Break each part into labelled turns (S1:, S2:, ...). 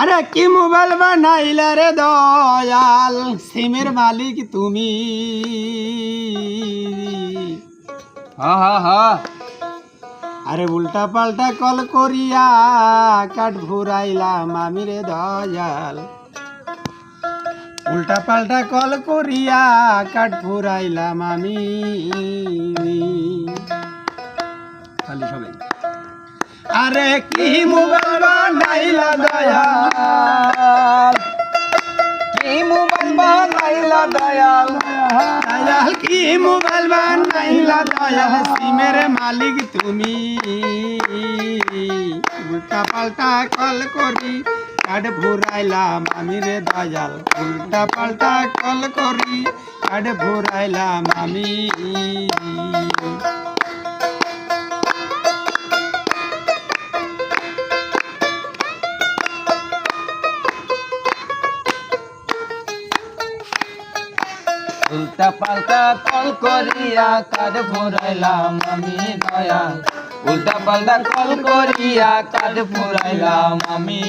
S1: আরে কি মোবাইল বানাইলা রে দয়াল, সিমের মালিক তুমি। আরে উল্টা পাল্টা কল করিয়া কাঠ ভুরাইলাম আমি রে দয়াল, উল্টা পাল্টা কল করিয়া কাঠ ভুরাইলাম আমি। সবাই আরে কি মোবাইল বানাইলা দয়াল,
S2: কি মোবাইল বানাইলা দয়াল,
S1: দয়াল কি মোবাইল বানাইলা দয়াল, সিমের মালিক তুমি। উল্টা পাল্টা কল করি কাঠ ভুরাইলাম আমি রে দয়াল, উল্টা পাল্টা কল করি কাঠ ভুরাইলাম আমি।
S2: উল্টা পাল্টা কল করিয়া কাঠ ফুরাইলাম আমি দয়াল, উল্টা পাল্টা কল করিয়া কাঠ ফুরাইলাম আমি।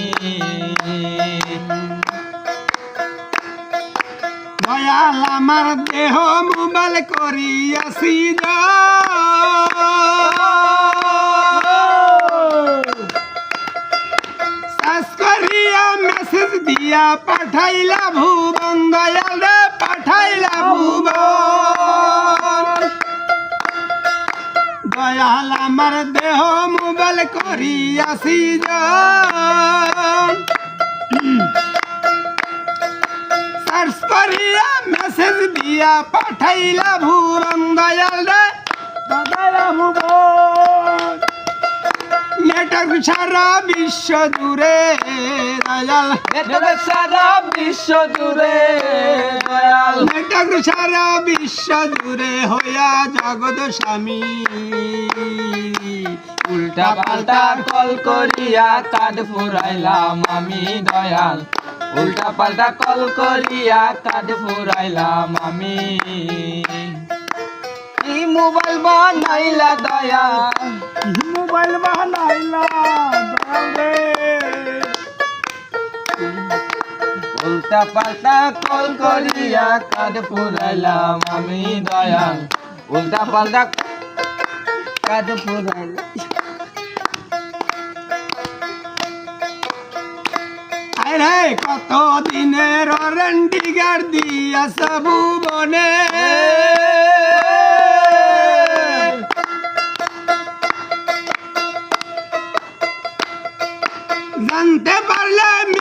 S1: দয়াল আমার দেহ মোবাইল করিয়াছি সার্চ করিয়া মেসেজ দিয়া পাঠাইলা ভুবন, দয়াল রে পাঠাইলা ভুবন। দয়াল আমার দেহ মোবাইল করিয়াছি সার্চ করিয়া মেসেজ দিয়া পাঠাইলা ভুবন, দয়াল রে পাঠাইলা ভুবন। নেটক সারা বিশ্ব জুড়ে দয়াল,
S2: নেটক সারা বিশ্ব জুড়ে দয়াল,
S1: নেটক সারা বিশ্ব জুড়ে হইয়া জগৎ স্বামী।
S2: উল্টা পাল্টা কল করিয়া কাঠ ফুরাইলাম আমি দয়াল, উল্টা পাল্টা কল করিয়া কাঠ ফুরাইলাম আমি। কি মোবাইল বানাইলা দয়াল,
S1: মোবাইল বানাইলা দয়াল রে,
S2: উল্টা পাল্টা কল করিয়া কাঠ ফুরাইলাম আমি দয়াল, উল্টা পাল্টা কাঠ ফুরাইলাম।
S1: আরে কত দিনের ওয়ারেন্টি গার্ড দিয়াছ ভুবনে, জানতে পারলে